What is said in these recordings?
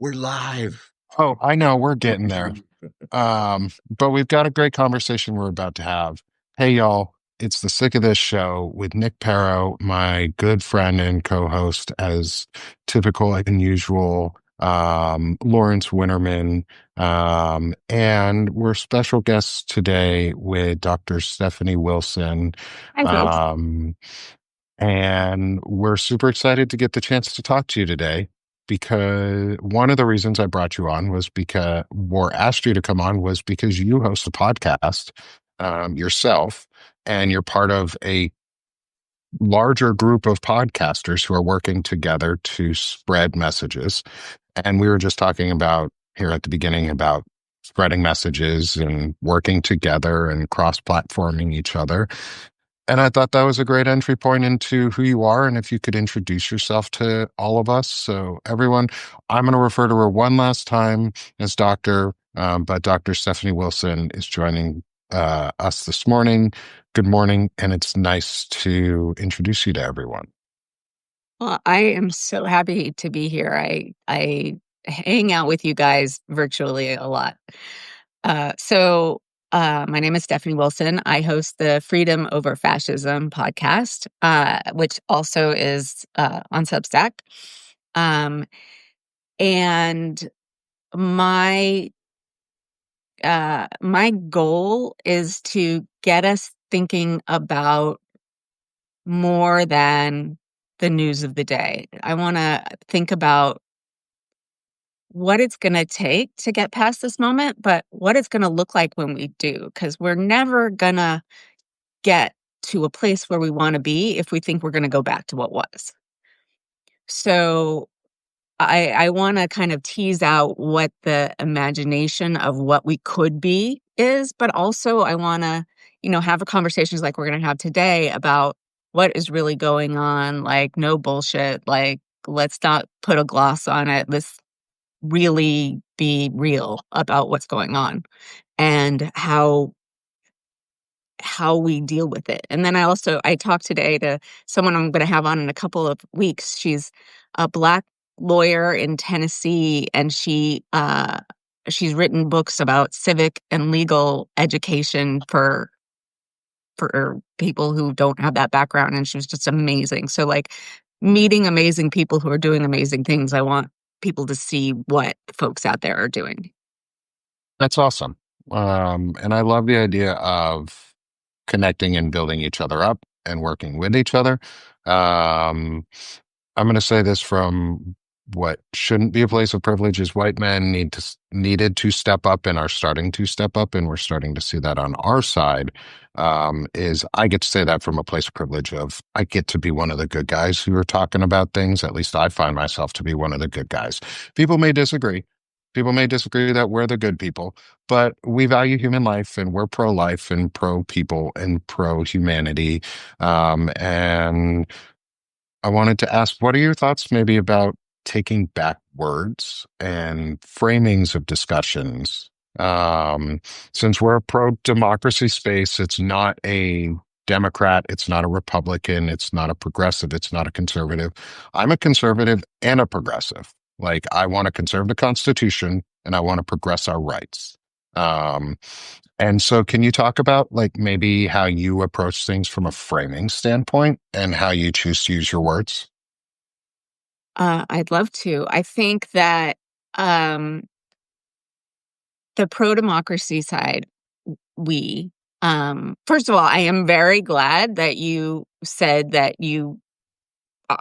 We're live. Oh, I know we're getting there. But we've got a great conversation we're about to have. Hey, y'all, it's the Sick of This show with Nick Perro, my good friend and co-host, as typical and usual, Lawrence Winterman. And we're special guests today with Dr. Stephanie Wilson. Hi, folks. Um, and we're super excited to get the chance to talk to you today because one of the reasons I brought you on was because, or asked you to come on, was because you host a podcast yourself, and you're part of a larger group of podcasters who are working together to spread messages. And we were just talking about here at the beginning about spreading messages and working together and cross-platforming each other. And I thought that was a great entry point into who you are and if you could introduce yourself to all of us. So, everyone, I'm going to refer to her one last time as Doctor, but Dr. Stephanie Wilson is joining us this morning. Good morning, and it's nice to introduce you to everyone. Well, I am so happy to be here. I hang out with you guys virtually a lot. My name is Stephanie Wilson. I host the Freedom Over Fascism podcast, which also is on Substack. Um, and my my goal is to get us thinking about more than the news of the day. I want to think about what it's going to take to get past this moment, but what it's going to look like when we do, because we're never going to get to a place where we want to be if we think we're going to go back to what was. So I want to kind of tease out what the imagination of what we could be is, but also I want to, have conversations like we're going to have today about what is really going on, like no bullshit, like let's not put a gloss on it. Let's really be real about what's going on and how we deal with it. And then I talked today to someone I'm going to have on in a couple of weeks. She's a Black lawyer in Tennessee, and she's written books about civic and legal education for people who don't have that background, and she was just amazing. So, like, meeting amazing people who are doing amazing things, I want people to see what folks out there are doing. That's awesome. And I love the idea of connecting and building each other up and working with each other. Um, I'm going to say this from what shouldn't be a place of privilege is white men needed to step up and are starting to step up, and we're starting to see that on our side. Is I get to say that from a place of privilege of I get to be one of the good guys who are talking about things. At least I find myself to be one of the good guys. People may disagree. People may disagree that we're the good people, but we value human life and we're pro life and pro people and pro humanity. And I wanted to ask, what are your thoughts maybe about taking back words and framings of discussions? Since we're a pro-democracy space, it's not a Democrat, it's not a Republican, it's not a progressive, it's not a conservative. I'm a conservative and a progressive. Like, I want to conserve the Constitution and I want to progress our rights. Um, and so, can you talk about like maybe how you approach things from a framing standpoint and how you choose to use your words? I'd love to. I think that um, the pro-democracy side, we first of all, I am very glad that you said that you uh,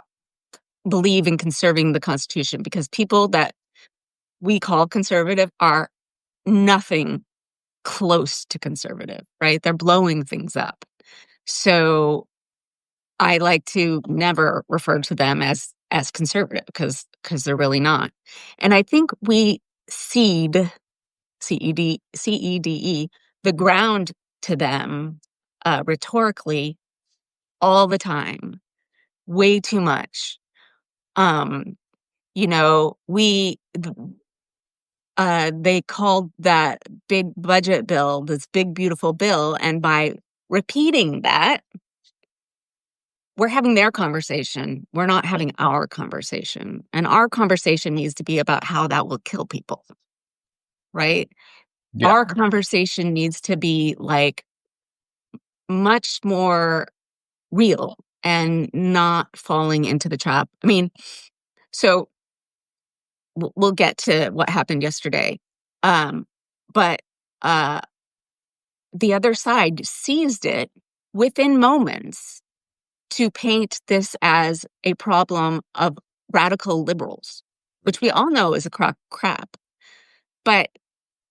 believe in conserving the Constitution, because people that we call conservative are nothing close to conservative, right? They're blowing things up. So I like to never refer to them as conservative because they're really not. And I think we cede cede the ground to them rhetorically all the time, way too much. Um, we they called that big budget bill this big beautiful bill, and by repeating that, we're having their conversation. We're not having our conversation. And our conversation needs to be about how that will kill people, right? Yeah. Our conversation needs to be like much more real and not falling into the trap. I mean, so we'll get to what happened yesterday. But uh, the other side seized it within moments to paint this as a problem of radical liberals, which we all know is a crap. But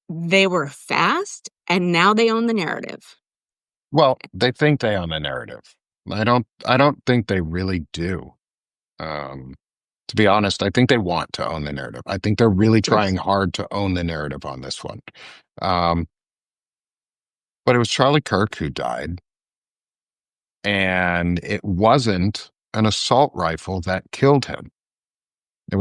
they were fast, and now they own the narrative. Well, they think they own the narrative. I don't think they really do. Um, to be honest, I think they want to own the narrative. I think they're really trying Yes. hard to own the narrative on this one. Um, but it was Charlie Kirk who died, and it wasn't an assault rifle that killed him. It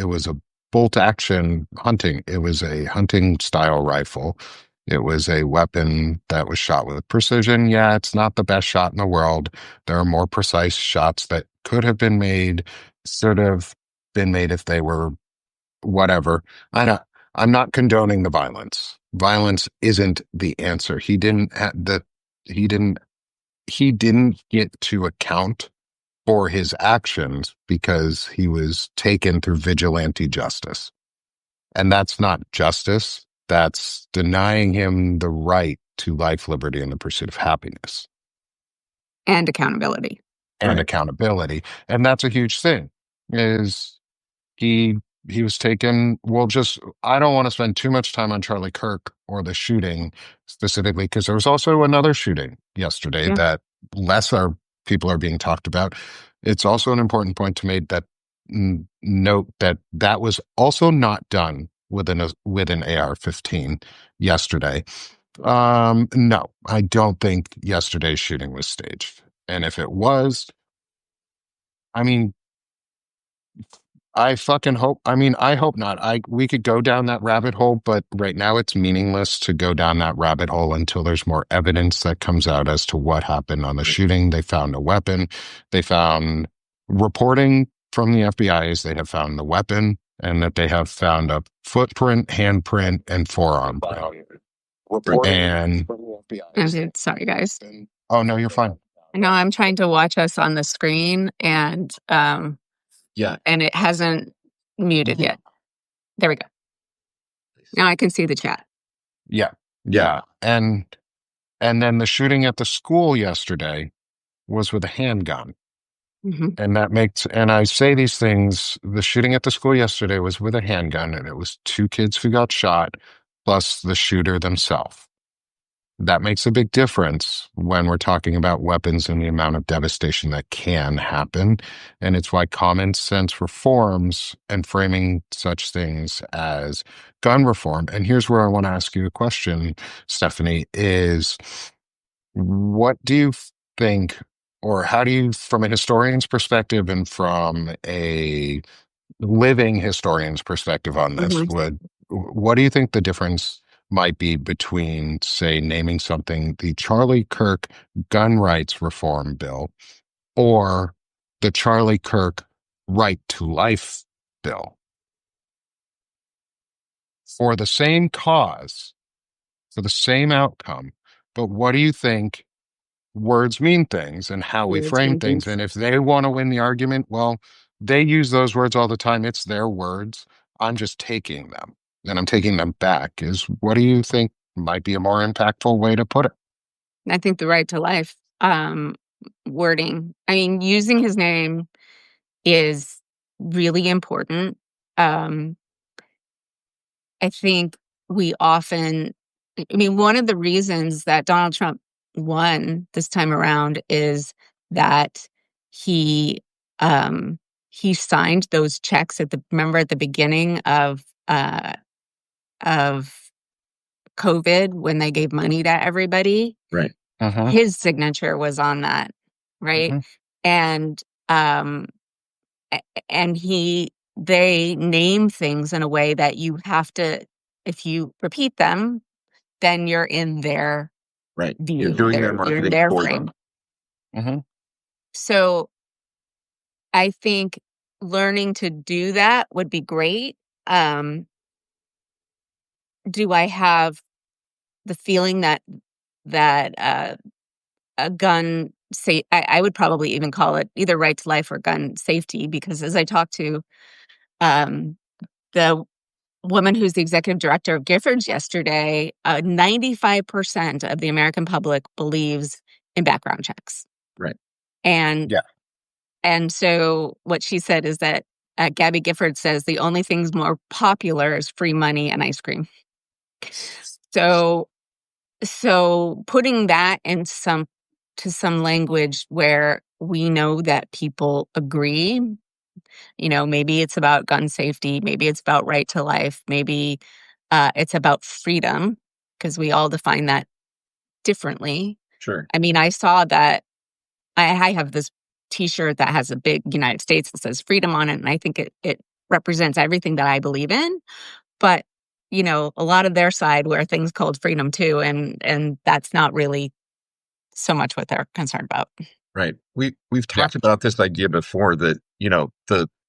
was a bolt action hunting. It was a hunting style rifle. It was a weapon that was shot with precision. Yeah, it's not the best shot in the world. There are more precise shots that could have been made, sort of been made if they were whatever. I don't, I'm not condoning the violence. Violence isn't the answer. He didn't he didn't get to account for his actions because he was taken through vigilante justice. And that's not justice. That's denying him the right to life, liberty, and the pursuit of happiness And accountability. and accountability. And that's a huge thing. Is he he was taken, well, just I don't want to spend too much time on Charlie Kirk or the shooting specifically, because there was also another shooting yesterday Yeah. that less are people are being talked about. It's also an important point to make that note that that was also not done with an AR-15 yesterday. No, I don't think yesterday's shooting was staged. And if it was, I mean, I fucking hope. I mean, I hope not. We could go down that rabbit hole, but right now it's meaningless to go down that rabbit hole until there's more evidence that comes out as to what happened on the shooting. They found a weapon. They found reporting from the FBI is they have found the weapon and that they have found a footprint, handprint, and forearm print. And Okay, sorry, guys. oh no, you're fine. No, I'm trying to watch us on the screen, and it hasn't muted yet. There we go. Now I can see the chat. Yeah, yeah, and then the shooting at the school yesterday was with a handgun. Hmm. And I say these things, the shooting at the school yesterday was with a handgun, and it was two kids who got shot, plus the shooter themselves. That makes a big difference when we're talking about weapons and the amount of devastation that can happen. And it's why common sense reforms and framing such things as gun reform. And here's where I want to ask you a question, Stephanie, is what do you think, or how do you, from a historian's perspective and from a living historian's perspective on this, Hmm. what do you think the difference might be between, say, naming something the Charlie Kirk gun rights reform bill or the Charlie Kirk right to life bill for the same cause, for the same outcome? But what do you think words mean things and how we Words frame mean things? things. And if they want to win the argument, well, they use those words all the time. It's their words. I'm just taking them and I'm taking them back. Is what do you think might be a more impactful way to put it? I think the right to life wording. I mean, using his name is really important. Um, I think we often, I mean, one of the reasons that Donald Trump won this time around is that he he signed those checks remember at the beginning of COVID when they gave money to everybody. Uh-huh. His signature was on that, right? Hmm. And um and they name things in a way that you have to, if you repeat them, then you're in their view. You're in their frame. Hmm. So I think learning to do that would be great. Um, do I have the feeling that a gun say I would probably even call it either right to life or gun safety because as I talked to um, the woman who's the executive director of Giffords yesterday, 95% of the American public believes in background checks. Right. And Yeah. and so what she said is that Gabby Gifford says the only things more popular is free money and ice cream. So putting that in some language where we know that people agree, maybe it's about gun safety, maybe it's about right to life, maybe it's about freedom, because we all define that differently. Sure. I mean, I saw that I have this T-shirt that has a big United States that says freedom on it, and I think it represents everything that I believe in. But a lot of their side wear things called freedom too, and that's not really so much what they're concerned about. Right. We've Yeah. talked about this idea before that,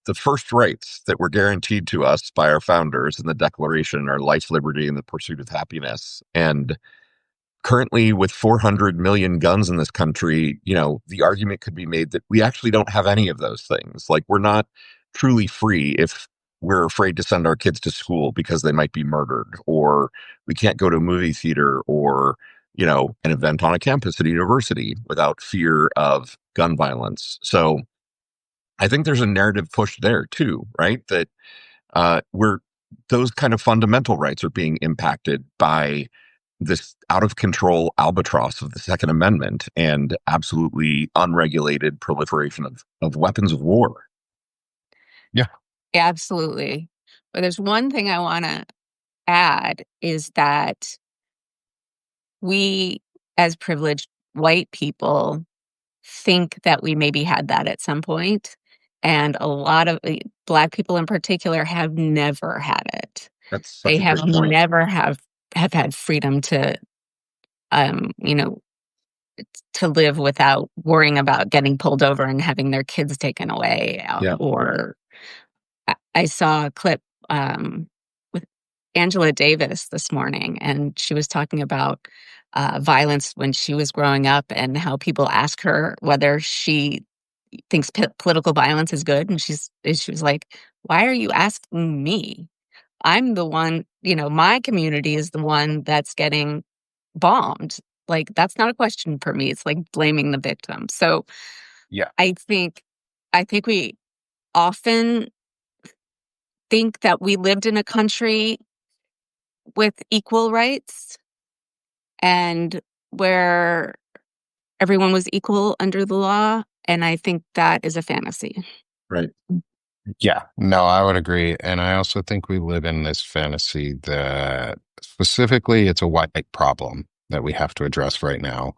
the first rights that were guaranteed to us by our founders in the Declaration are life, liberty, and the pursuit of happiness. And currently, with 400 million guns in this country, the argument could be made that we actually don't have any of those things. Like, we're not truly free if we're afraid to send our kids to school because they might be murdered, or we can't go to a movie theater or, an event on a campus at a university without fear of gun violence. So I think there's a narrative push there too, right? That we're those kind of fundamental rights are being impacted by this out of control albatross of the Second Amendment and absolutely unregulated proliferation of weapons of war. Yeah. Absolutely. But there's one thing I want to add is that we, as privileged white people, think that we maybe had that at some point, and a lot of Black people in particular have never had it. That's They such a have great point. never have had freedom to, um, you know, to live without worrying about getting pulled over and having their kids taken away, Yeah, or I saw a clip with Angela Davis this morning, and she was talking about violence when she was growing up and how people ask her whether she thinks political violence is good, and she was like, "Why are you asking me? I'm the one. My community is the one that's getting bombed. Like that's not a question for me. It's like blaming the victim." So Yeah. I think we often think that we lived in a country with equal rights and where everyone was equal under the law. And I think that is a fantasy. right. Yeah. No, I would agree. And I also think we live in this fantasy that specifically it's a white problem that we have to address right now.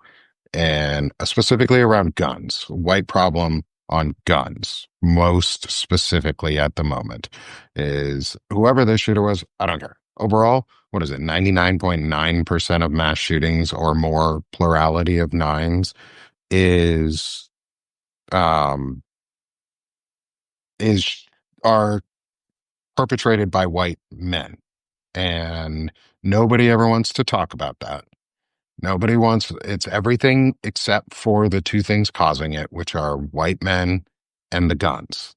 And specifically around guns, white problem on guns, most specifically at the moment, is whoever the shooter was, I don't care. Overall, what is it? 99.9% of mass shootings or more plurality of nines is um is are perpetrated by white men. And nobody ever wants to talk about that. Nobody wants it's everything except for the two things causing it, which are white men and the guns.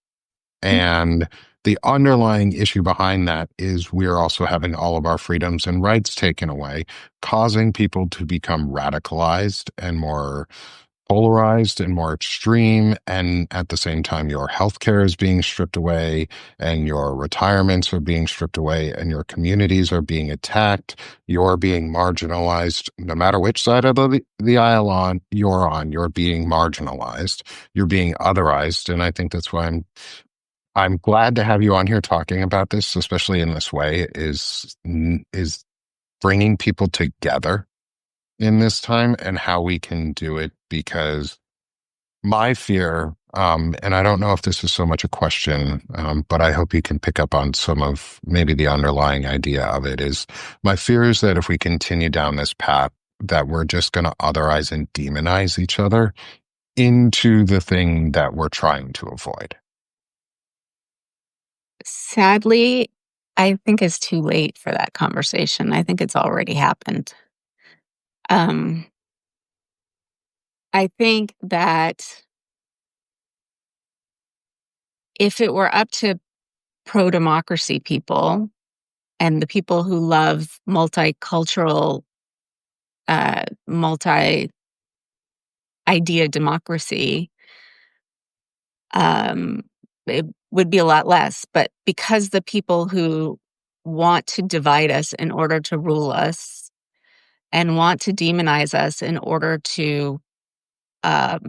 And the underlying issue behind that is we're also having all of our freedoms and rights taken away, causing people to become radicalized and more polarized and more extreme. And at the same time, your healthcare is being stripped away, and your retirements are being stripped away, and your communities are being attacked. You're being marginalized, no matter which side of the aisle you're on, you're being marginalized. You're being otherized. And I think that's why I'm glad to have you on here talking about this, especially in this way, is bringing people together in this time and how we can do it. Because my fear, and I don't know if this is so much a question, but I hope you can pick up on some of maybe the underlying idea of it, is my fear is that if we continue down this path, that we're just going to otherize and demonize each other into the thing that we're trying to avoid? Sadly, I think it's too late for that conversation. I think it's already happened. Um, I think that if it were up to pro-democracy people and the people who love multicultural, multi-idea democracy, it would be a lot less. But because the people who want to divide us in order to rule us and want to demonize us in order to um,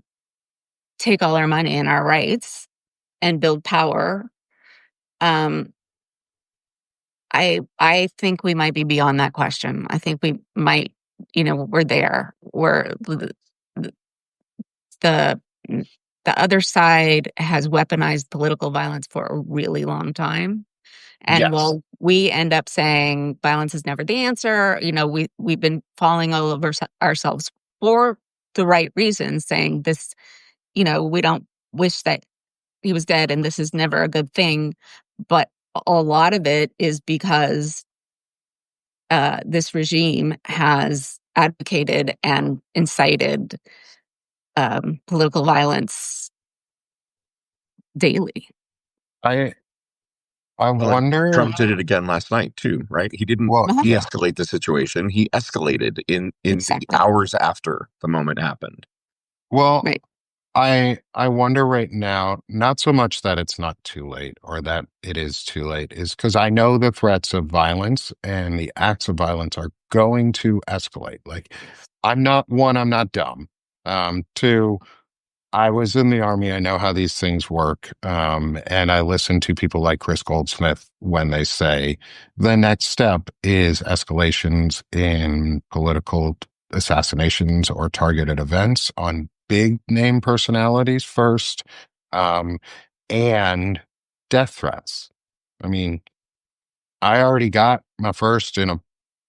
take all our money and our rights and build power, um, I think we might be beyond that question. I think we might, we're there. We're the the other side has weaponized political violence for a really long time. And Yes. while we end up saying violence is never the answer, we've been falling all over ourselves for the right reasons, saying this, we don't wish that he was dead and this is never a good thing. But a lot of it is because this regime has advocated and incited political violence daily. I I Well, and wonder, Trump did it again last night too, right? He didn't well, Uh-huh. yeah. de-escalate the situation. He escalated in the Exactly. hours after the moment happened. Well, Right. I wonder right now, not so much that it's not too late or that it is too late, is because I know the threats of violence and the acts of violence are going to escalate. Like, I'm not dumb. Two, I was in the army. I know how these things work. And I listen to people like Chris Goldsmith when they say the next step is escalations in political assassinations or targeted events on big name personalities first, um, and death threats. I mean, I already got my first in a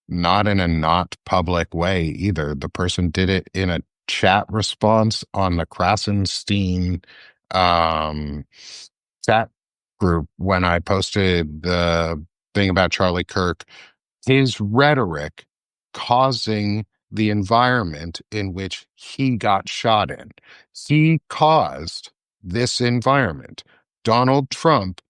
not in a not public way either. The person did it in a chat response on the Krasenstein um, chat group when I posted the thing about Charlie Kirk. His rhetoric causing the environment in which he got shot in. He caused this environment. Donald Trump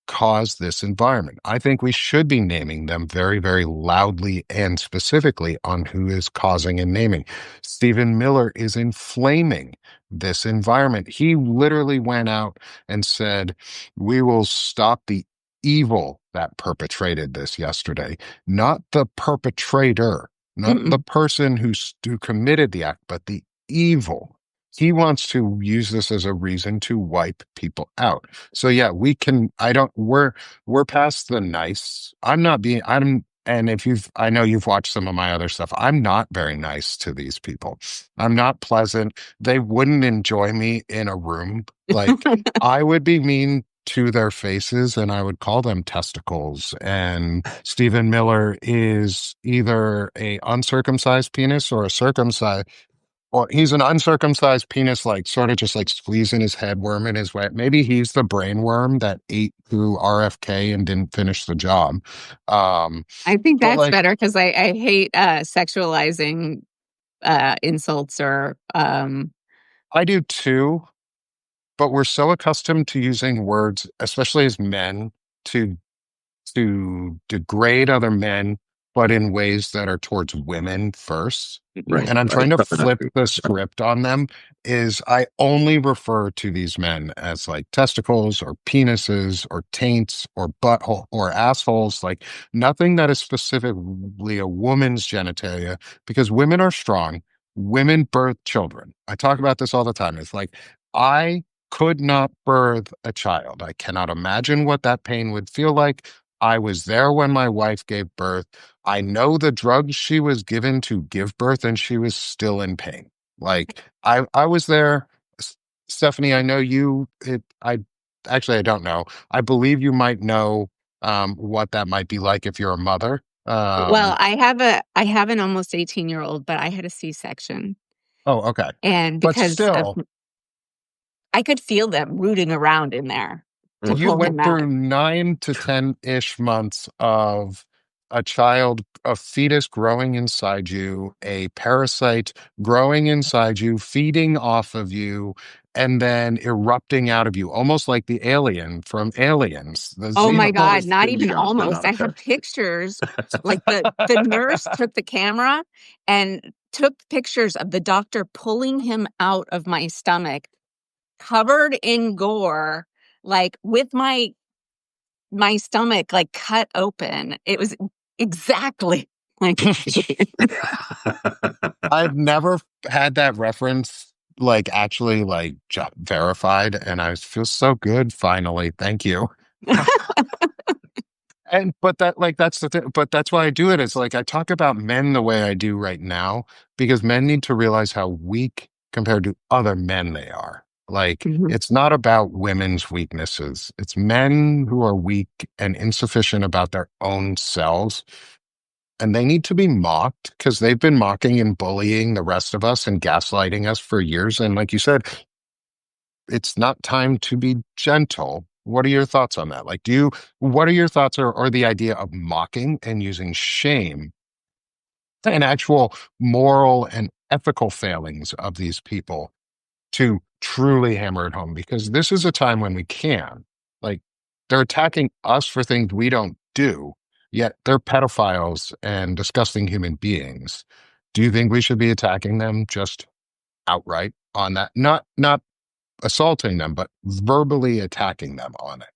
caused this environment. I think we should be naming them very, very loudly and specifically on who is causing and naming. Stephen Miller is inflaming this environment. He literally went out and said, "We will stop the evil that perpetrated this yesterday, not the perpetrator, not the Mm-mm. person who committed the act, but the evil." He wants to use this as a reason to wipe people out. So yeah, we can. I don't. We're past the nice. I'm not being. I'm. And if I know you've watched some of my other stuff. I'm not very nice to these people. I'm not pleasant. They wouldn't enjoy me in a room. Like, I would be mean to their faces and I would call them testicles. And Stephen Miller is either a uncircumcised penis or a circumcised, or he's an uncircumcised penis, like sort of just like squeezing his head, worming his way. Maybe he's the brain worm that ate through RFK and didn't finish the job. Um, I think but that's like, better because I hate sexualizing insults or I do too, but we're so accustomed to using words, especially as men, to degrade other men, but in ways that are towards women first. Right, And I'm right. trying to Something not flip true. the script on them is I only refer to these men as like testicles or penises or taints or butthole or assholes, like nothing that is specifically a woman's genitalia, because women are strong. Women birth children. I talk about this all the time. It's like, I could not birth a child. I cannot imagine what that pain would feel like. I was there when my wife gave birth. I know the drugs she was given to give birth, and she was still in pain. Like, I was there. Stephanie, I know you. I actually, I don't know. I believe you might know what that might be like if you're a mother. well, I have an almost 18-year-old, but I had a C-section. Oh, okay, And but because of still. I could feel them rooting around in there to You pull him went out. through 9 to 10-ish months of a child, a fetus growing inside you, a parasite growing inside you, feeding off of you, and then erupting out of you, almost like the alien from Aliens, the Oh my That God, xenomorph. was not Tim even Jones, but almost. not a I have fish. pictures. Like the nurse took the camera and took pictures of the doctor pulling him out of my stomach, covered in gore, like with my stomach like cut open. It was exactly like I've never had that reference like actually like verified, and I feel so good finally. Thank you. And but that like that's the thing, but that's why I do it. It's like I talk about men the way I do right now because men need to realize how weak compared to other men they are. Like Mhm. it's not about women's weaknesses. It's men who are weak and insufficient about their own selves. And they need to be mocked because they've been mocking and bullying the rest of us and gaslighting us for years. And like you said, it's not time to be gentle. What are your thoughts on that? Like, what are your thoughts or the idea of mocking and using shame and actual moral and ethical failings of these people to truly hammer it home? Because this is a time when we can. Like, they're attacking us for things we don't do, yet they're pedophiles and disgusting human beings. Do you think we should be attacking them just outright on that? Not assaulting them, but verbally attacking them on it.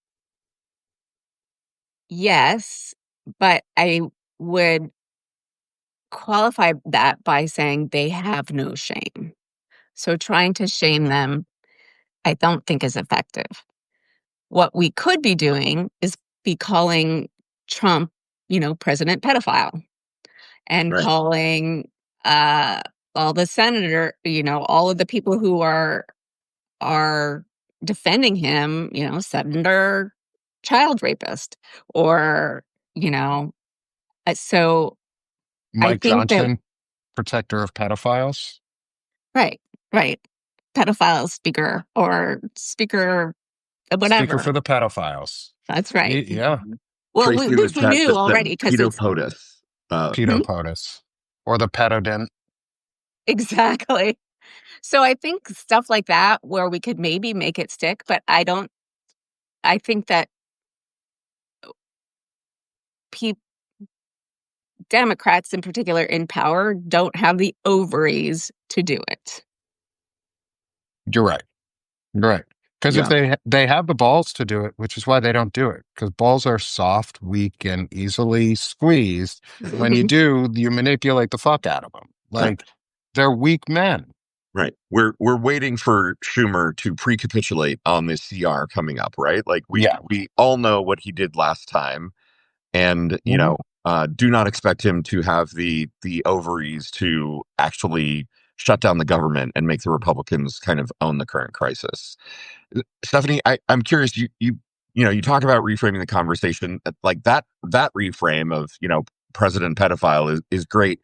Yes, but I would qualify that by saying they have no shame. So trying to shame them, I don't think is effective. What we could be doing is be calling Trump, President pedophile, and Right. calling uh all the all of the people who are defending him, senator child rapist, or you know so I Mike think that Johnson, protector of pedophiles, right, right, pedophile speaker or speaker, speaker whatever. for the pedophiles. That's right. Yeah, Well, Tracy in the this we chat knew just said already because Peter it's POTUS. hmm? pedo POTUS or the pedodent. Exactly. So I think stuff like that where we could maybe make it stick, but I think that people, Democrats in particular in power, don't have the ovaries to do it. You're right. You're right. Because if Yeah. they have the balls to do it, which is why they don't do it, because balls are soft, weak, and easily squeezed. When you do, you manipulate the fuck out of them. Like they're weak men. Right. We're waiting for Schumer to pre-capitulate on this CR coming up, right? Like Yeah. we all know what he did last time, and Mhm. do not expect him to have the ovaries to actually shut down the government and make the Republicans kind of own the current crisis. Stephanie, I'm curious. You talk about reframing the conversation like that reframe of president pedophile is great.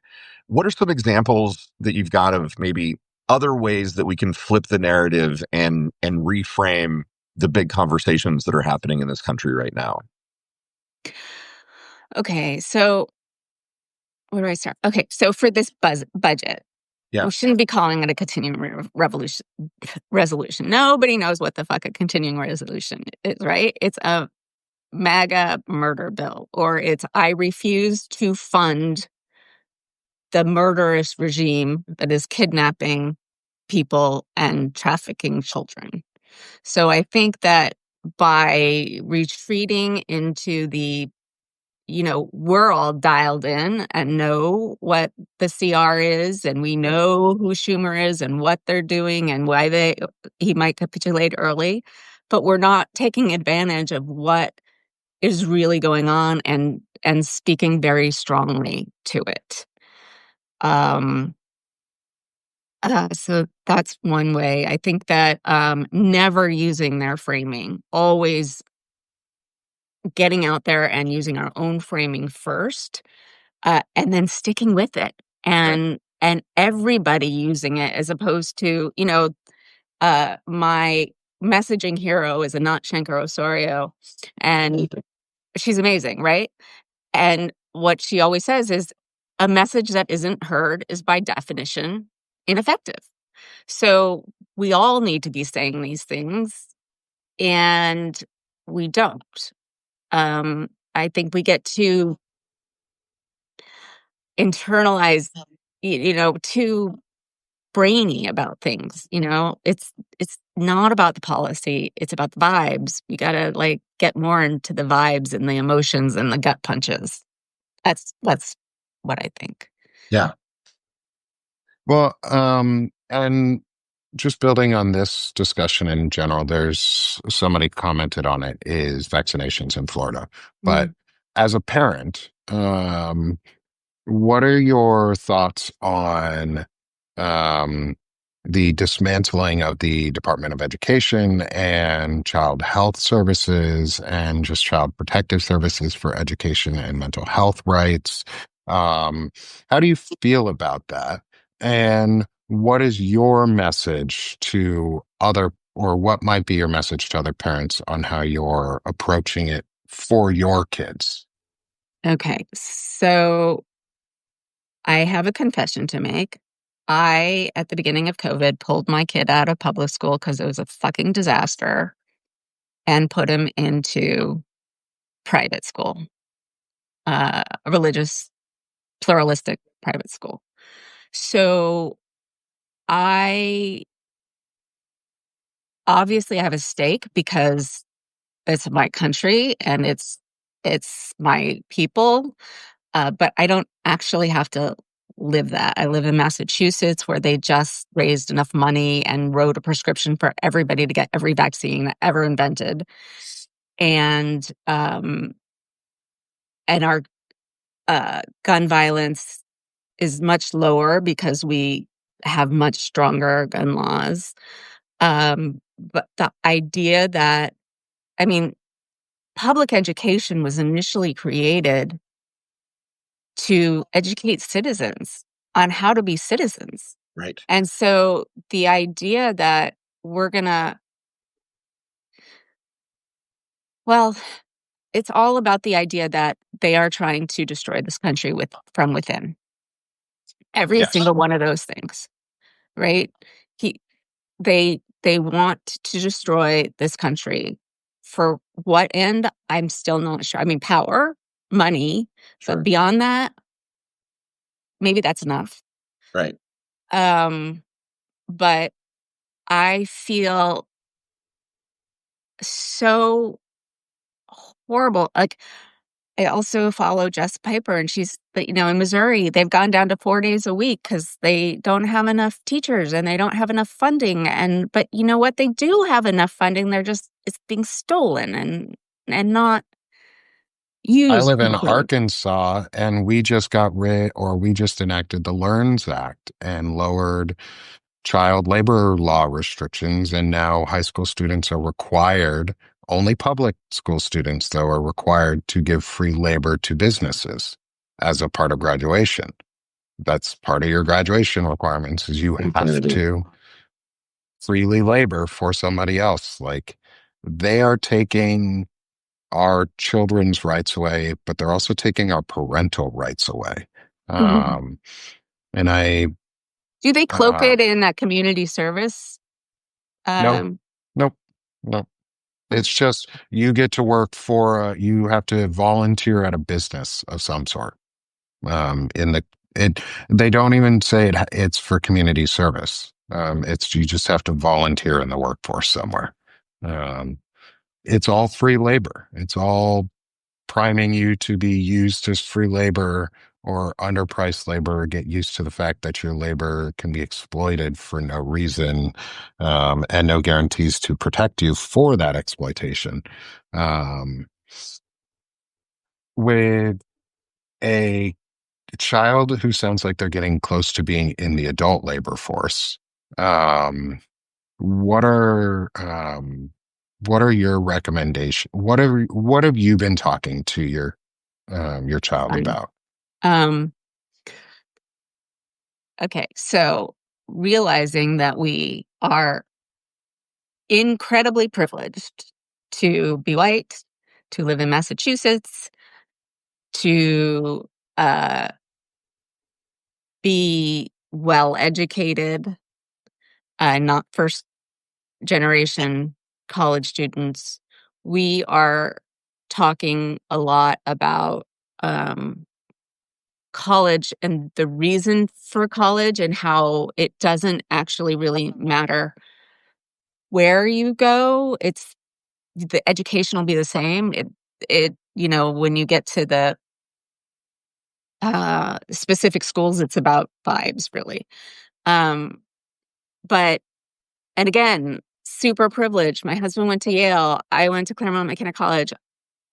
What are some examples that you've got of maybe other ways that we can flip the narrative and reframe the big conversations that are happening in this country right now? Okay, so where do I start? Okay, so for this budget, Yeah. we shouldn't be calling it a continuing revolution resolution. Nobody knows what the fuck a continuing resolution is, right? It's a MAGA murder bill, or it's I refuse to fund the murderous regime that is kidnapping people and trafficking children. So I think that by retreating into we're all dialed in and know what the CR is, and we know who Schumer is and what they're doing and why he might capitulate early, but we're not taking advantage of what is really going on and speaking very strongly to it. Um, so that's one way. I think that never using their framing, always getting out there and using our own framing first, and then sticking with it, Right. and everybody using it as opposed to my messaging hero is Anat Shankar-Osorio, and she's amazing, right? And what she always says is a message that isn't heard is by definition ineffective. So we all need to be saying these things, and we don't. I think we get too internalized, too brainy about things. It's not about the policy, it's about the vibes. You gotta like get more into the vibes and the emotions and the gut punches. That's what I think. Yeah. Well, and just building on this discussion in general, there's somebody commented on it is vaccinations in Florida. But Mm. as a parent, what are your thoughts on um, the dismantling of the Department of Education and child health services and just child protective services for education and mental health rights? Um, how do you feel about that? And what is your message to other, or what might be your message to other parents on how you're approaching it for your kids? Okay, so I have a confession to make. I, at the beginning of COVID, pulled my kid out of public school because it was a fucking disaster and put him into private school, a religious, pluralistic private school. So I obviously have a stake because it's my country and it's my people, but I don't actually have to live that. I live in Massachusetts where they just raised enough money and wrote a prescription for everybody to get every vaccine ever invented. And our gun violence is much lower because we have much stronger gun laws. But the idea that, I mean, public education was initially created to educate citizens on how to be citizens. Right. And so the idea that we're gonna, well, it's all about the idea that they are trying to destroy this country from within. Every Yes. single one of those things, right? He, they want to destroy this country. For what end? I'm still not sure. I mean, power, money, Sure. but beyond that, maybe that's enough. Right. Um, but I feel so horrible. Like, I also follow Jess Piper, and but in Missouri, they've gone down to 4 days a week because they don't have enough teachers and they don't have enough funding. But you know what? They do have enough funding. It's being stolen and not I used live in properly. Arkansas, and we just enacted the LEARNS Act and lowered child labor law restrictions. And now high school students are required, only public school students, though, are required to give free labor to businesses as a part of graduation. That's part of your graduation requirements is you have to freely labor for somebody else. Like they are taking our children's rights away, but they're also taking our parental rights away. Mhm. Um, and I, Do they cloak uh, it in a community service? no, Um, nope, nope. It's just you get to work you have to volunteer at a business of some sort. In the, it, they don't even say it's for community service. You just have to volunteer in the workforce somewhere. Um, it's all free labor. It's all priming you to be used as free labor or underpriced labor, get used to the fact that your labor can be exploited for no reason, and no guarantees to protect you for that exploitation. Um, with a child who sounds like they're getting close to being in the adult labor force, um, what are your recommendations? What have you been talking to your child fine. about? Um, okay, so realizing that we are incredibly privileged to be white, to live in Massachusetts, to be well educated, not first generation college students. We are talking a lot about college and the reason for college and how it doesn't actually really matter where you go. It's the education will be the same. When you get to the specific schools, it's about vibes, really. Um, but and again, super privileged. My husband went to Yale. I went to Claremont McKenna College.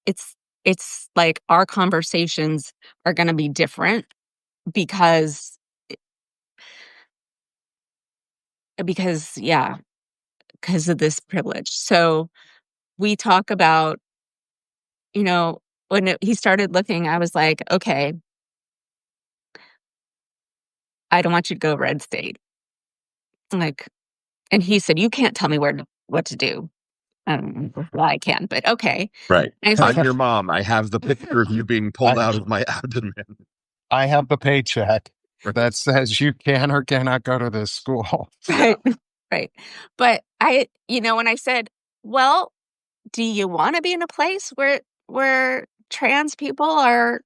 It's it's like our conversations are going to be different because yeah, because of this privilege. So we talk about, he started looking, I was like, okay, I don't want you to go red state. Like, and he said, you can't tell me what to do. Well, I can, but okay. Right. And I was I'm like, your mom. I have the picture of you being pulled I out of my abdomen. I have the paycheck Right. that says you can or cannot go to this school. Yeah. right, right. But when I said, well, do you want to be in a place where trans people are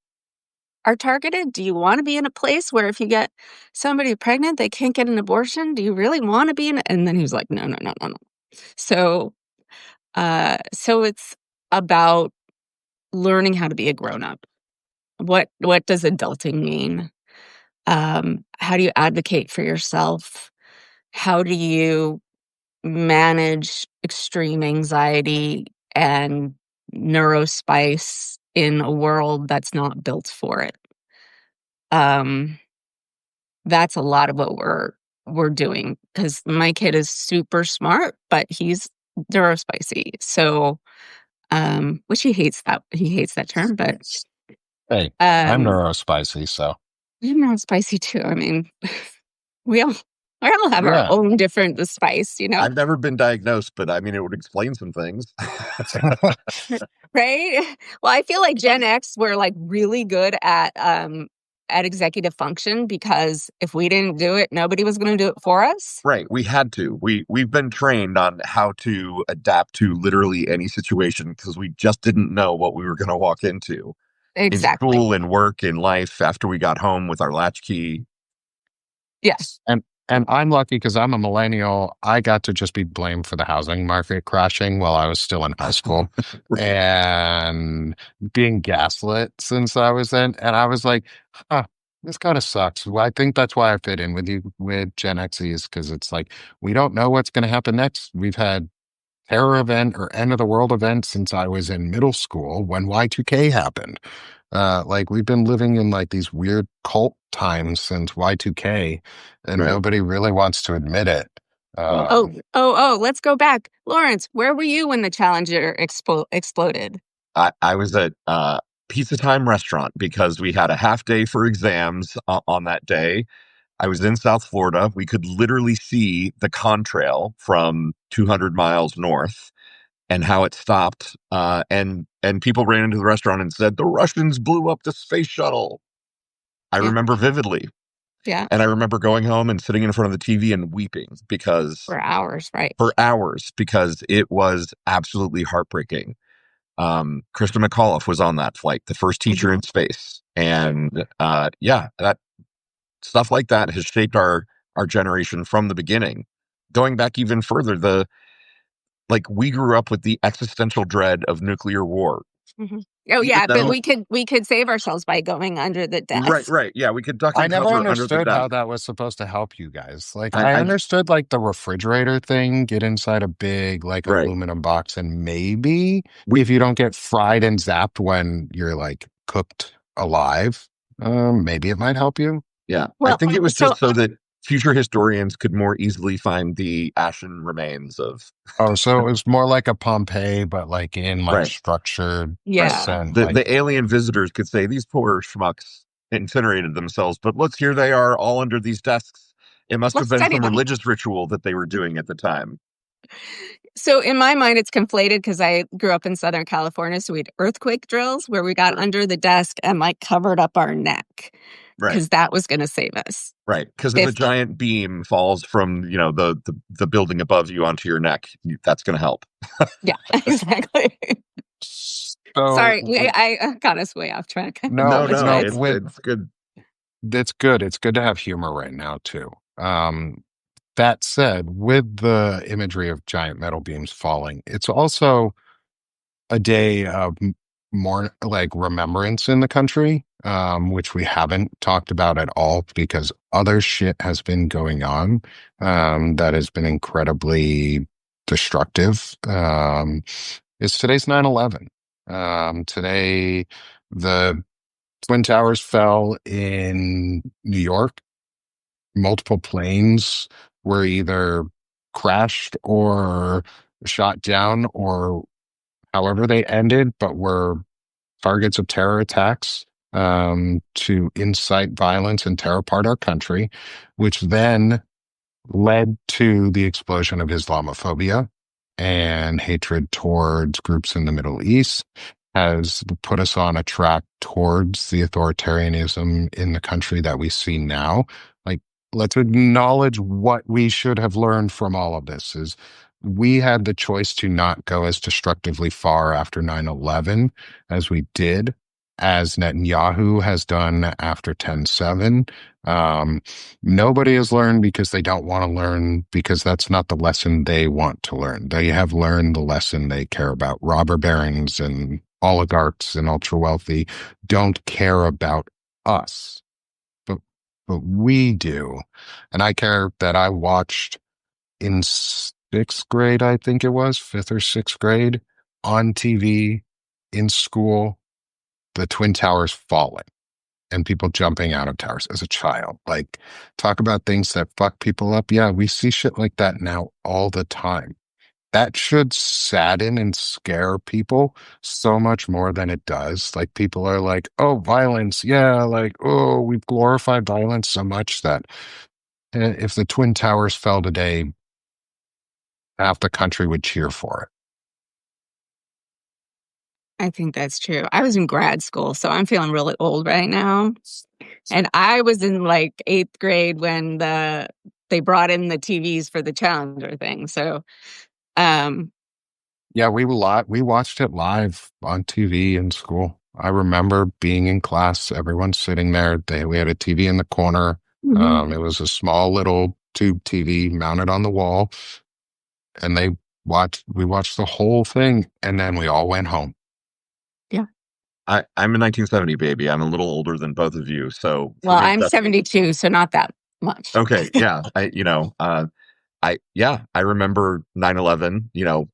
targeted? Do you want to be in a place where if you get somebody pregnant, they can't get an abortion? Do you really want to be in? And then he was like, no, no, no, no, no. So, so it's about learning how to be a grown up. What does adulting mean? How do you advocate for yourself? How do you manage extreme anxiety and neurospice in a world that's not built for it? That's a lot of what we're doing because my kid is super smart, but he's neurospicy. So, which he hates that term, but Hey, I'm um, neurospicy, so I'm neurospicy too. I mean, we all we all have our yeah. own different spice. I've never been diagnosed, but I mean, it would explain some things. Right? Well, I feel like Gen X were like really good at executive function because if we didn't do it, nobody was going to do it for us. Right. We had to. We've been trained on how to adapt to literally any situation because we just didn't know what we were going to walk into in Exactly. school, in work, in life after we got home with our latchkey. Yes. And I'm lucky because I'm a millennial. I got to just be blamed for the housing market crashing while I was still in high school and being gaslit since I was in. And I was like, huh, this kind of sucks. Well, I think that's why I fit in with you with Gen Xers because it's like we don't know what's going to happen next. We've had terror event or end of the world event since I was in middle school when Y2K happened. Like we've been living in like these weird cult times since Y2K, and Right. nobody really wants to admit it. Well, Oh, let's go back. Lawrence, where were you when the Challenger exploded? I was at Pizza Time restaurant because we had a half day for exams on that day. I was in South Florida. We could literally see the contrail from 200 miles north and how it stopped. And people ran into the restaurant and said, the Russians blew up the space shuttle. I Yeah. remember vividly. Yeah. And I remember going home and sitting in front of the TV and weeping For hours, right? for hours because it was absolutely heartbreaking. Krista McAuliffe was on that flight, the first teacher Mhm. in space. And yeah, that stuff like that has shaped our generation from the beginning. Going back even further, we grew up with the existential dread of nuclear war. Mhm. Oh Even yeah, but though, we could save ourselves by going under the right, desk. right, yeah, we could duck I and never cover under the understood how desk. that was supposed to help you guys. Like I I understood like the refrigerator thing, get inside a big like right, aluminum box, and maybe we if you don't get fried and zapped when you're like cooked alive, maybe it might help you. yeah, I Well, think it was so just so that future historians could more easily find the ashen remains of Oh, so it was more like a Pompeii, but like in like right, structured right. yeah. percent. The Like the alien visitors could say these poor schmucks incinerated themselves, but look, here they are all under these desks. It must have Let's been study some them. religious ritual that they were doing at the time. So in my mind, it's conflated because I grew up in Southern California. So we had earthquake drills where we got under the desk and like covered up our neck Right. because that was going to save us. Right. Because if a If, giant beam falls from, the building above you onto your neck, that's going to help. yeah, exactly. So Sorry, I got us way off track. I No, no, no, no, apologize. it's good. it's good. It's good to have humor right now too. That said, with the imagery of giant metal beams falling, it's also a day of more like remembrance in the country, which we haven't talked about at all because other shit has been going on that has been incredibly destructive. Is today's 9/11. Today, the Twin Towers fell in New York. Multiple planes were either crashed or shot down or however they ended, but were targets of terror attacks to incite violence and tear apart our country, which then led to the explosion of Islamophobia and hatred towards groups in the Middle East, has put us on a track towards the authoritarianism in the country that we see now. Like, let's acknowledge what we should have learned from all of this is we had the choice to not go as destructively far after 9/11 as we did, as Netanyahu has done after 10/7. Nobody has learned because they don't want to learn, because that's not the lesson they want to learn. They have learned the lesson they care about. Robber barons and oligarchs and ultra wealthy don't care about us, but we do. And I care that I watched in sixth grade, I think it was, fifth or sixth grade, on TV in school, the Twin Towers falling and people jumping out of towers as a child. Like, talk about things that fuck people up. Yeah, we see shit like that now all the time. That should sadden and scare people so much more than it does. Like, people are like, oh, violence. Yeah, like, oh, we've glorified violence so much that if the Twin Towers fell today, half the country would cheer for it. I think that's true. I was in grad school, so I'm feeling really old right now. And I was in like eighth grade when they brought in the TVs for the Challenger thing. So um Yeah, we watched it live on TV in school. I remember being in class, everyone sitting there. We had a TV in the corner. mhm. It was a small little tube TV mounted on the wall, and we watched the whole thing, and then we all went home. Yeah. I'm a 1970 baby. I'm a little older than both of you. So for Well, me, I'm that's 72, so not that much. okay. Yeah. I remember 9/11,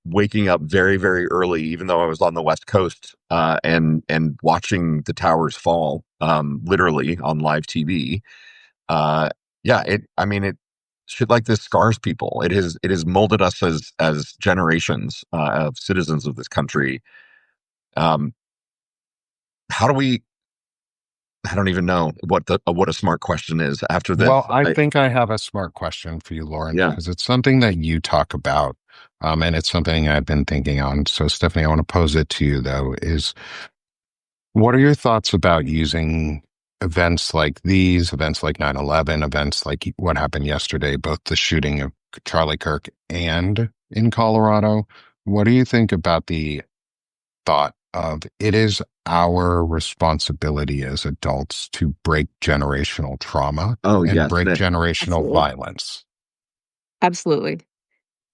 waking up very, very early, even though I was on the West Coast, and watching the towers fall, literally on live TV. Yeah, shit like this scars people. It has molded us as generations, of citizens of this country. Um, how do we, I don't even know what a smart question is after this. Well, I think I have a smart question for you, Lauren, Yeah. because it's something that you talk about, and it's something I've been thinking on. So, Stephanie, I want to pose it to you, though, is what are your thoughts about using events like these, events like 9/11, events like what happened yesterday, both the shooting of Charlie Kirk and in Colorado? What do you think about the thought of it is our responsibility as adults to break generational trauma Oh, and yes, break Nick. generational Absolutely. violence? Absolutely.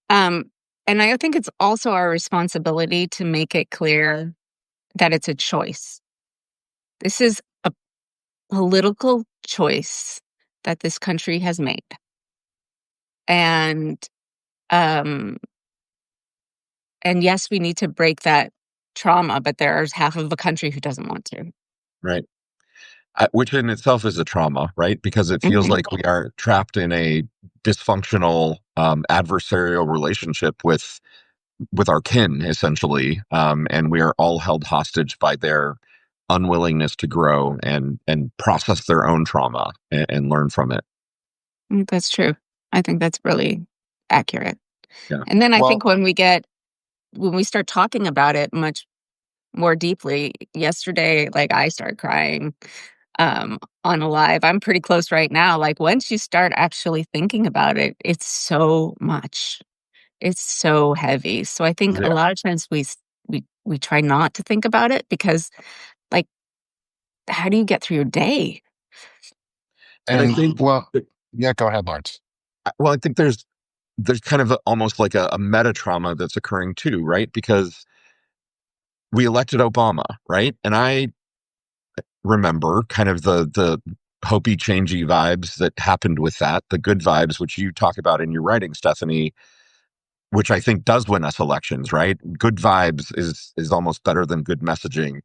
Um, and I think it's also our responsibility to make it clear that it's a choice. This is a political choice that this country has made. And um and yes, we need to break that trauma, but there's half of the country who doesn't want to. Right. Which in itself is a trauma, right? Because it feels Mhm. like we are trapped in a dysfunctional, adversarial relationship with our kin, essentially, and we are all held hostage by their unwillingness to grow and process their own trauma and learn from it. That's true. I think that's really accurate. Yeah. And then I think Well, when we start talking about it much more deeply, yesterday, like I started crying on a live. I'm pretty close right now. Like once you start actually thinking about it, it's so much. It's so heavy. So I think a Yeah. lot of times we try not to think about it because like how do you get through your day? And I and think, well, yeah, go ahead, Lawrence. well, I think there's kind of almost like a meta trauma that's occurring too, right? Because we elected Obama, right? And I remember kind of the hopey, changey vibes that happened with that, the good vibes, which you talk about in your writing, Stephanie, which I think does win us elections, right? Good vibes is almost better than good messaging.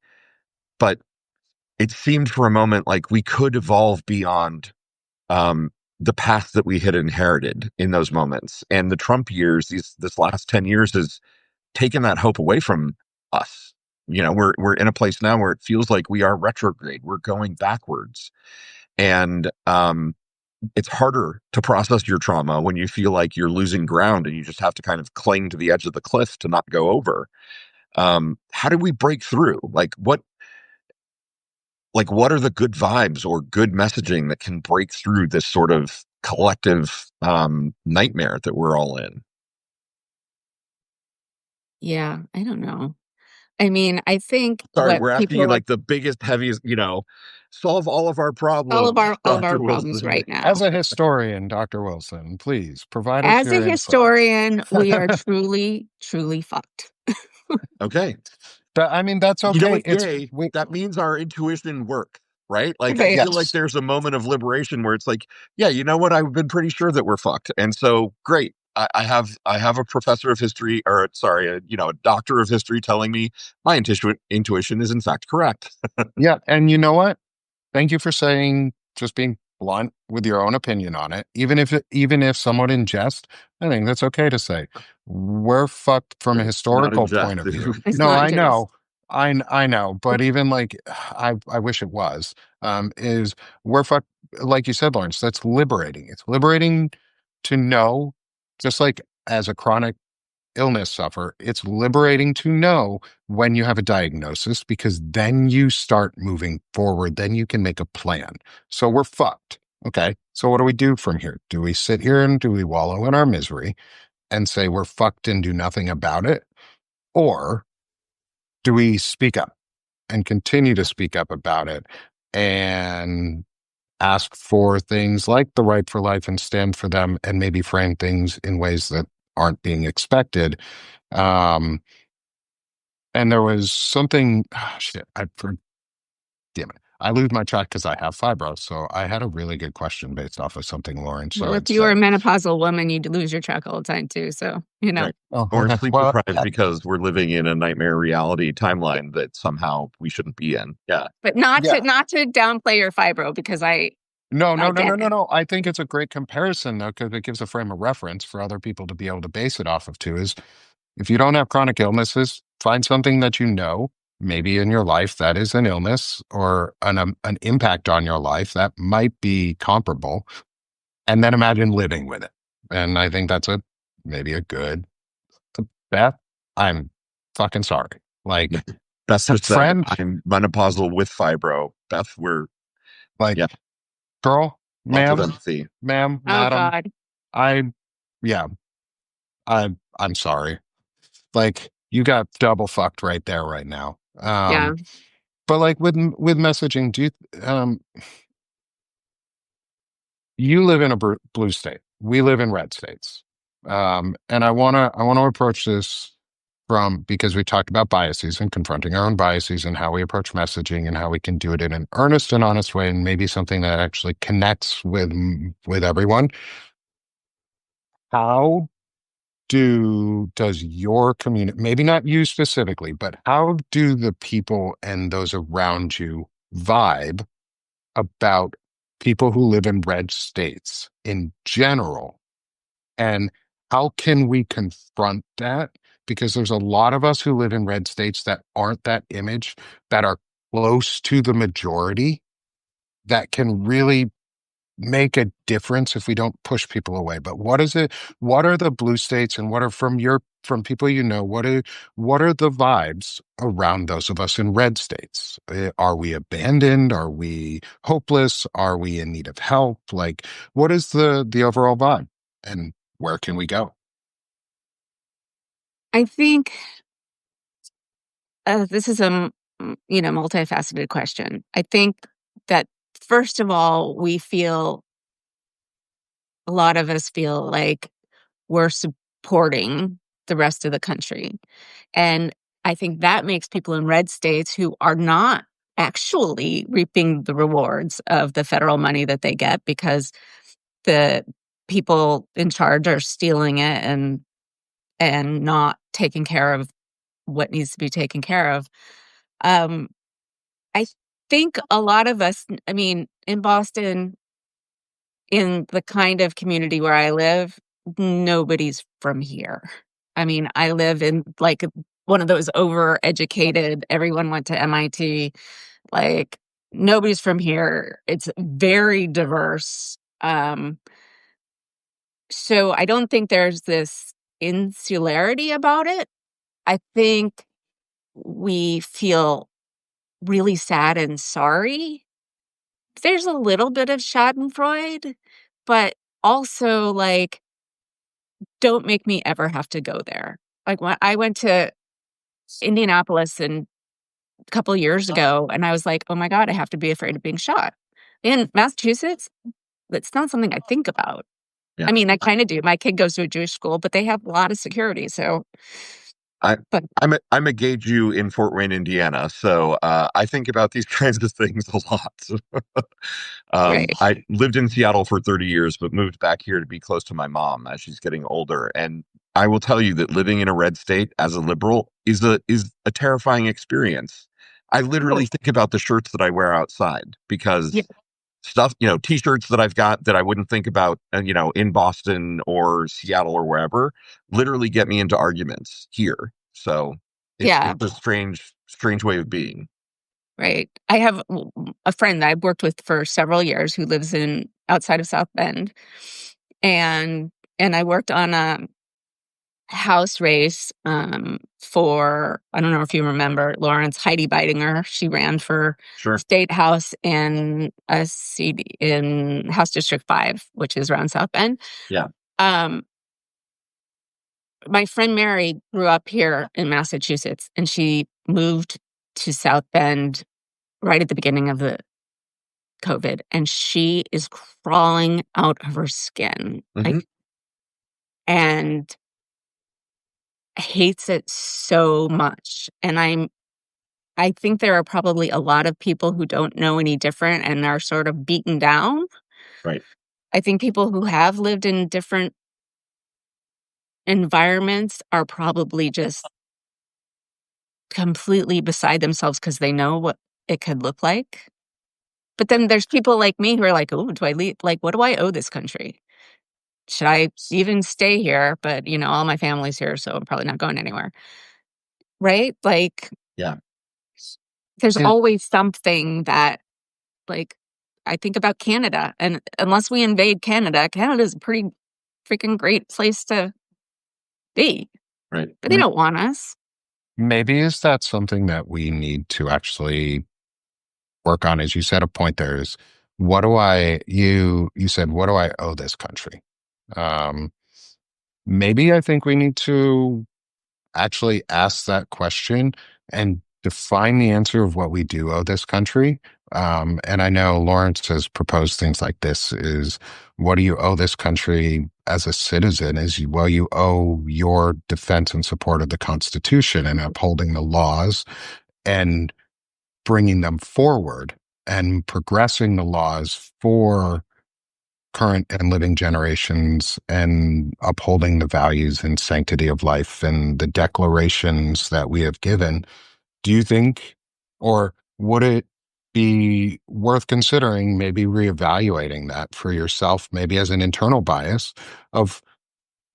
But it seemed for a moment like we could evolve beyond um, the path that we had inherited in those moments. And the Trump years, this last 10 years has taken that hope away from us. You know, we're in a place now where it feels like we are retrograde. We're going backwards. And it's harder to process your trauma when you feel like you're losing ground and you just have to kind of cling to the edge of the cliff to not go over. How do we break through? What are the good vibes or good messaging that can break through this sort of collective nightmare that we're all in? Yeah, I don't know. I mean, I think Sorry, what we're asking you people like the biggest, heaviest, solve all of our problems, all of our Dr. problems Wilson. right now. As a historian, Dr. Wilson, please provide us As a your input. historian, we are truly, truly fucked. Okay. But I mean, that's You know okay. what? Yay. That means our intuition worked, right? Like, I Right. feel like Yes. there's a moment of liberation where it's like, yeah, you know what? I've been pretty sure that we're fucked. And so great. I have a professor of history, or sorry, a doctor of history telling me my intuition is in fact correct. Yeah. And you know what? Thank you for saying, just being blunt with your own opinion on it. Even if somewhat in jest, I think that's okay to say. We're fucked from a Not in historical jest. point of view. It's No, not I just. know. I know, but even like I wish it was, is we're fucked, like you said, Lawrence, that's liberating. It's liberating to know, just like as a chronic illness suffer, it's liberating to know when you have a diagnosis because then you start moving forward. Then you can make a plan. So we're fucked. Okay. So what do we do from here? Do we sit here and do we wallow in our misery and say we're fucked and do nothing about it? Or do we speak up and continue to speak up about it and ask for things like the right for life and stand for them and maybe frame things in ways that aren't being expected? Um, And there was something, shit, damn it. I lose my track because I have fibro. So I had a really good question based off of something Lawrence Well, if had you were a said. menopausal woman, you'd lose your track all the time too. So, Right. Oh, Or okay. sleep Well, deprived because we're living in a nightmare reality timeline that somehow we shouldn't be in. Yeah. but not yeah. to downplay your fibro because No, no, I no, no, get no, it. no. I think it's a great comparison though, because it gives a frame of reference for other people to be able to base it off of too. Is if you don't have chronic illnesses, find something that you know, maybe in your life that is an illness or an impact on your life that might be comparable, and then imagine living with it. And I think that's a maybe a good Beth. I'm fucking sorry. Like Beth just said, friend, I'm menopausal with fibro. Beth, like yeah, girl, lots of ma'am, empathy. ma'am, Oh madam. God. I yeah, I'm sorry. Like you got double fucked right there, right now. Yeah. But like with messaging, do you you live in a blue state. We live in red states. And I wanna approach this from because we talked about biases and confronting our own biases and how we approach messaging and how we can do it in an earnest and honest way and maybe something that actually connects with everyone. How does your community, maybe not you specifically, but how do the people and those around you vibe about people who live in red states in general? And how can we confront that? Because there's a lot of us who live in red states that aren't that image, that are close to the majority, that can really make a difference if we don't push people away. But what is it? What are the blue states, and what are from people you know? What are the vibes around those of us in red states? Are we abandoned? Are we hopeless? Are we in need of help? Like, what is the overall vibe, and where can we go? I think this is a multifaceted question. I think that first of all, a lot of us feel like we're supporting the rest of the country. And I think that makes people in red states who are not actually reaping the rewards of the federal money that they get because the people in charge are stealing it and not taking care of what needs to be taken care of. Um, I think a lot of us, I mean, in Boston, in the kind of community where I live, nobody's from here. I mean, I live in like one of those overeducated, everyone went to MIT, like nobody's from here. It's very diverse. So I don't think there's this insularity about it. I think we feel really sad and sorry. There's a little bit of schadenfreude, but also like, don't make me ever have to go there. Like when I went to Indianapolis a couple years ago, and I was like, oh my God, I have to be afraid of being shot. In Massachusetts, that's not something I think about. Yeah. I mean, I kind of do. My kid goes to a Jewish school, but they have a lot of security. So, I but I'm a gay Jew in Fort Wayne, Indiana, so I think about these kinds of things a lot. right. I lived in Seattle for 30 years, but moved back here to be close to my mom as she's getting older. And I will tell you that living in a red state as a liberal is a terrifying experience. I literally Oh, think about the shirts that I wear outside yeah. because stuff, t-shirts that I've got that I wouldn't think about, in Boston or Seattle or wherever, literally get me into arguments here. So Yeah. it's a strange way of being. Right. I have a friend that I've worked with for several years who lives in outside of South Bend. And I worked on a house race for, I don't know if you remember Lawrence, Heidi Beidinger. She ran for Sure. state house in a CD in House District 5, which is around South Bend. Yeah. Um, my friend Mary grew up here in Massachusetts, and she moved to South Bend right at the beginning of the COVID, and she is crawling out of her skin, Hmm. like, and hates it so much. And I think there are probably a lot of people who don't know any different and are sort of beaten down. Right. I think people who have lived in different environments are probably just completely beside themselves because they know what it could look like. But then there's people like me who are like, "Oh, do I leave? Like, what do I owe this country? Should I even stay here?" But, all my family's here, so I'm probably not going anywhere. Right? Like, Yeah. there's And always something that, like, I think about Canada, and unless we invade Canada, Canada's a pretty freaking great place to be, Right. but they don't want us. maybe is that something that we need to actually work on? As you said, a point there is, you said, what do I owe this country? Um, Maybe I think we need to actually ask that question and define the answer of what we do owe this country. And I know Lawrence has proposed things like this is, what do you owe this country as a citizen? Well, you owe your defense and support of the Constitution and upholding the laws and bringing them forward and progressing the laws for current and living generations and upholding the values and sanctity of life and the declarations that we have given. Do you think, or would it be worth considering maybe reevaluating that for yourself, maybe as an internal bias of,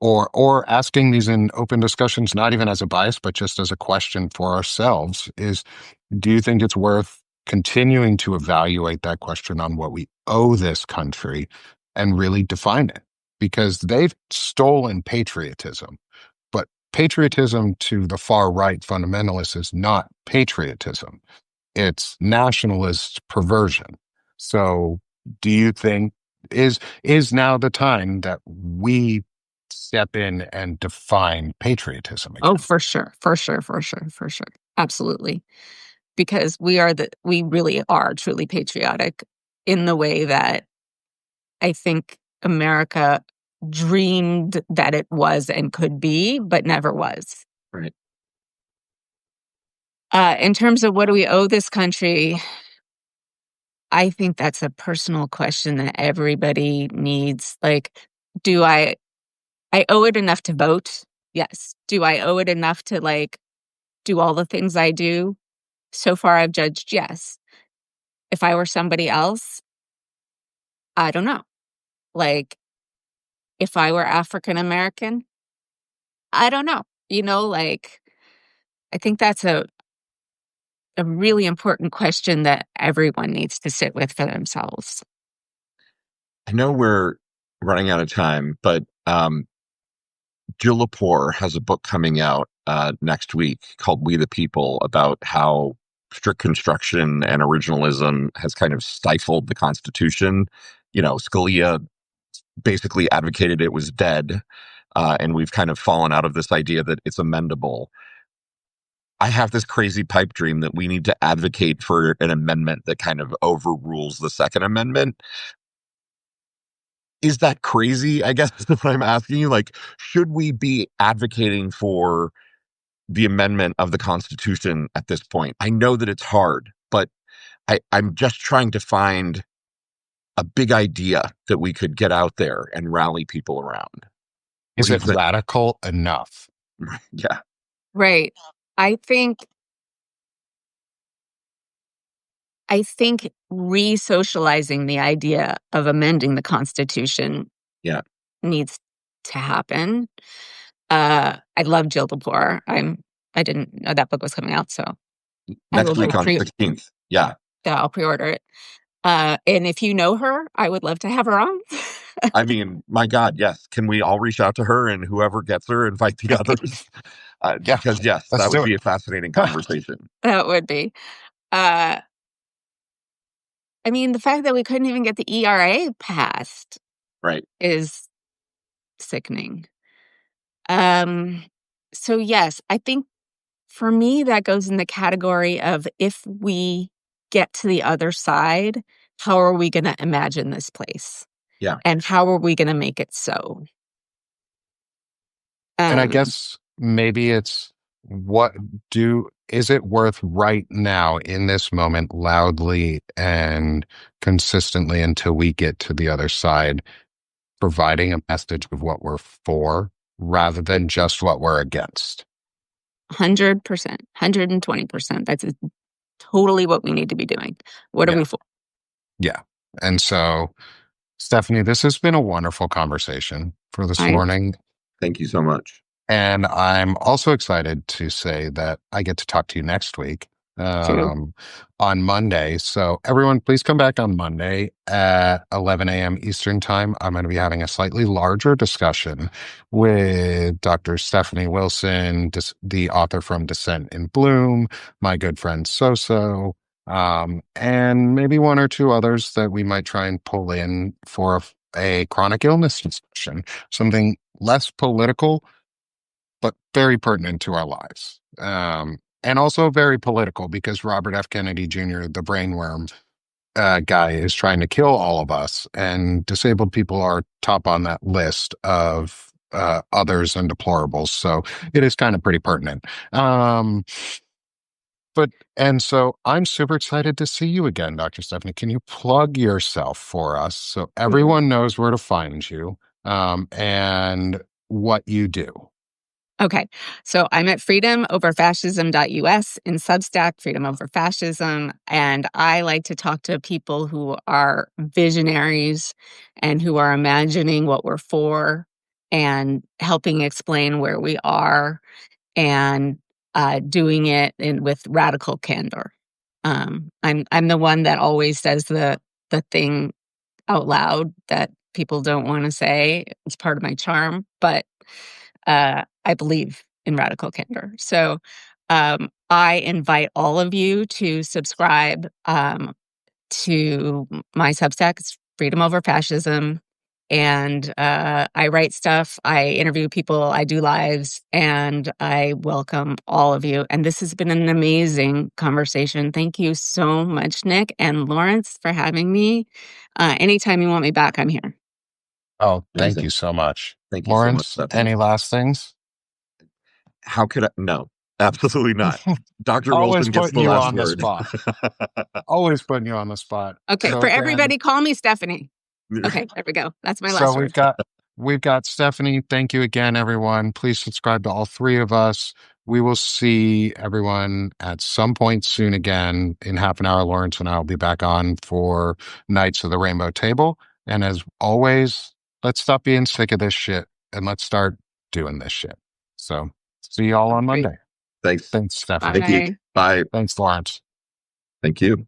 or asking these in open discussions, not even as a bias, but just as a question for ourselves is, do you think it's worth continuing to evaluate that question on what we owe this country and really define it, because they've stolen patriotism. But patriotism to the far right fundamentalists is not patriotism. It's nationalist perversion. So do you think is now the time that we step in and define patriotism Oh, again? for sure, for sure, for sure, for sure. Absolutely. Because we really are truly patriotic in the way that I think America dreamed that it was and could be, but never was. Right. In terms of what do we owe this country, I think that's a personal question that everybody needs. Like, do I owe it enough to vote? Yes. Do I owe it enough to like do all the things I do? So far I've judged yes. If I were somebody else, I don't know. Like if I were African American, I don't know. Like I think that's a really important question that everyone needs to sit with for themselves. I know we're running out of time, but Jill Lepore has a book coming out next week called We the People about how strict construction and originalism has kind of stifled the Constitution. Scalia basically advocated it was dead, and we've kind of fallen out of this idea that it's amendable. I have this crazy pipe dream that we need to advocate for an amendment that kind of overrules the Second Amendment. Is that crazy? I guess is what I'm asking you. Like, should we be advocating for the amendment of the Constitution at this point? I know that it's hard, but I'm just trying to find a big idea that we could get out there and rally people around. What Is do you it think? radical enough? Yeah, Right. I think I think re-socializing the idea of amending the Constitution yeah. needs to happen. I love Jill Lepore. I didn't know that book was coming out, so I will Next go week on the 16th. Yeah. yeah, I'll pre-order it. And if you know her, I would love to have her on. I mean, my God, yes. Can we all reach out to her and whoever gets her, invite the others? Yeah, Because, yes, let's that would do be it. a fascinating conversation. That would be. Uh, I mean, the fact that we couldn't even get the ERA passed Right. is sickening. Um, so yes, I think for me that goes in the category of if we get to the other side, how are we going to imagine this place? Yeah. And how are we going to make it so? And I Um, guess maybe it's is it worth right now in this moment loudly and consistently until we get to the other side, providing a message of what we're for rather than just what we're against? 100%, 120%. That's totally what we need to be doing. What are Yeah. we for? Yeah. And so, Stephanie, this has been a wonderful conversation for this I morning. Thank you so much. And I'm also excited to say that I get to talk to you next week too. on Monday. So, everyone, please come back on Monday at 11 a.m. Eastern Time. I'm going to be having a slightly larger discussion with Dr. Stephanie Wilson, the author from Descent in Bloom, my good friend Soso, and maybe one or two others that we might try and pull in for a chronic illness discussion, something less political but very pertinent to our lives. And also very political because Robert F. Kennedy Jr., the brainworm guy, is trying to kill all of us, and disabled people are top on that list of others and deplorables. So it is kind of pretty pertinent. And so I'm super excited to see you again, Dr. Stephanie. Can you plug yourself for us so everyone knows where to find you and what you do? Okay. So I'm at freedomoverfascism.us in Substack, Freedom Over Fascism. And I like to talk to people who are visionaries and who are imagining what we're for and helping explain where we are and doing it with radical candor. I'm the one that always says the thing out loud that people don't want to say. It's part of my charm, but I believe in radical candor. So I invite all of you to subscribe to my Substack. It's Freedom Over Fascism. And I write stuff, I interview people, I do lives, and I welcome all of you. And this has been an amazing conversation. Thank you so much, Nick and Lawrence, for having me. Anytime you want me back, I'm here. Oh, thank Amazing. you so much. Thank you so much, Lawrence, Stephanie. any last things? How could I? No, absolutely not. Dr. Always Wilson gets putting the you last on the word. spot. Always putting you on the spot. Okay, So for again, everybody, call me Stephanie. Okay, there we go. That's my so last word. we've got Stephanie. Thank you again, everyone. Please subscribe to all three of us. We will see everyone at some point soon again. In half an hour, Lawrence and I will be back on for Knights of the Rainbow Table. And as always, let's stop being sick of this shit and let's start doing this shit. So see you all on Great. Monday. Thanks. Thanks, Stephanie. Thank you. Bye. Bye. Thanks, Lawrence. Thank you.